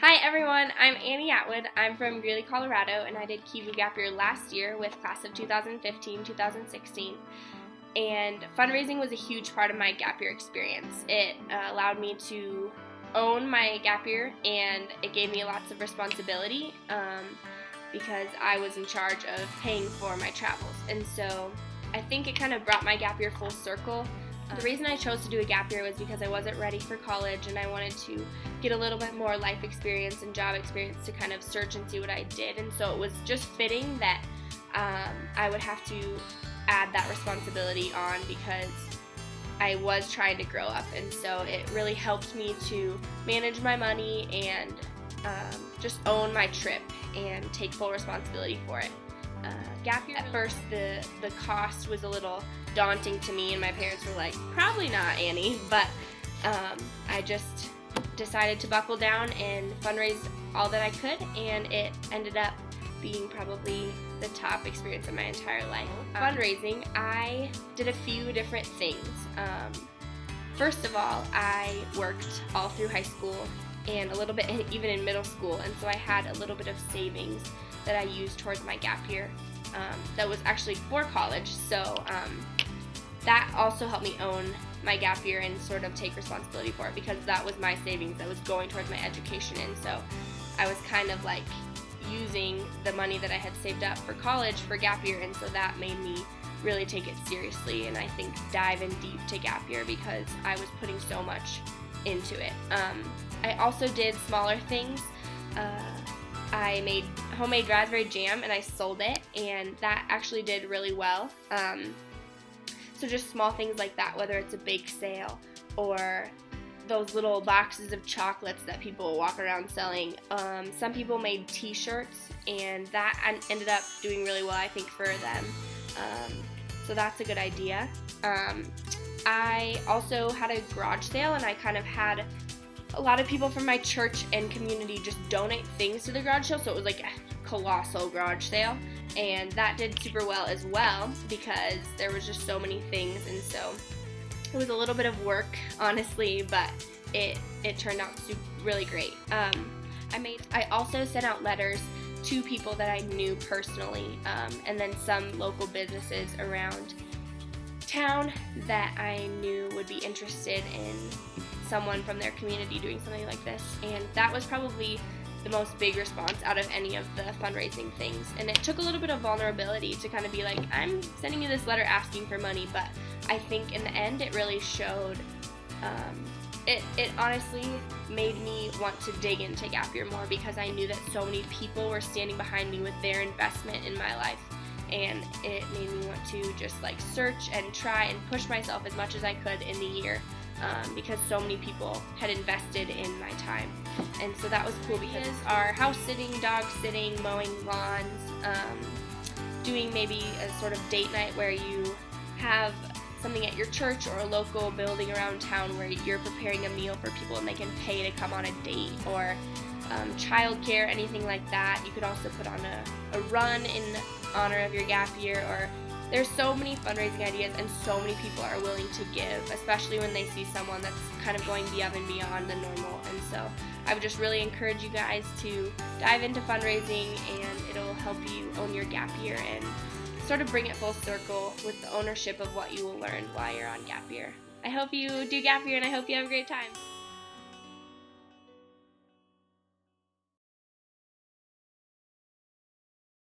Hi everyone, I'm Annie Atwood. I'm from Greeley, Colorado, and I did KIVU Gap Year last year with class of 2015-2016. And fundraising was a huge part of my gap year experience. It allowed me to own my gap year, and it gave me lots of responsibility because I was in charge of paying for my travels. And so I think it kind of brought my gap year full circle. The reason I chose to do a gap year was because I wasn't ready for college and I wanted to get a little bit more life experience and job experience to kind of search and see what I did. And so it was just fitting that I would have to add that responsibility on because I was trying to grow up. And so it really helped me to manage my money and just own my trip and take full responsibility for it. Gap year, at first the cost was a little daunting to me, and my parents were like, probably not, Annie, but I just decided to buckle down and fundraise all that I could, and it ended up being probably the top experience of my entire life. Fundraising, I did a few different things. First of all, I worked all through high school and a little bit even in middle school, and so I had a little bit of savings that I used towards my gap year that was actually for college, so that also helped me own my gap year and sort of take responsibility for it because that was my savings that was going towards my education, and so I was kind of like using the money that I had saved up for college for gap year, and so that made me really take it seriously and I think dive in deep to gap year because I was putting so much into it. I also did smaller things. I made homemade raspberry jam and I sold it, and that actually did really well. So just small things like that, whether it's a bake sale or those little boxes of chocolates that people walk around selling. Some people made t-shirts, and that ended up doing really well, I think, for them. So that's a good idea. I also had a garage sale, and I kind of had a lot of people from my church and community just donate things to the garage sale, so it was like a colossal garage sale, and that did super well as well because there was just so many things, and so it was a little bit of work, honestly, but it turned out really great. I also sent out letters to people that I knew personally, and then some local businesses around town that I knew would be interested in someone from their community doing something like this, and that was probably the most big response out of any of the fundraising things. And it took a little bit of vulnerability to kind of be like, I'm sending you this letter asking for money, but I think in the end it really showed, it honestly made me want to dig into gap year more because I knew that so many people were standing behind me with their investment in my life, and it made me want to just like search and try and push myself as much as I could in the year. Because so many people had invested in my time. And so that was cool because our house sitting, dog sitting, mowing lawns, doing maybe a sort of date night where you have something at your church or a local building around town where you're preparing a meal for people and they can pay to come on a date, or childcare, anything like that. You could also put on a run in honor of your gap year, or there's so many fundraising ideas and so many people are willing to give, especially when they see someone that's kind of going above and beyond the normal. And so I would just really encourage you guys to dive into fundraising, and it'll help you own your gap year and sort of bring it full circle with the ownership of what you will learn while you're on gap year. I hope you do gap year, and I hope you have a great time.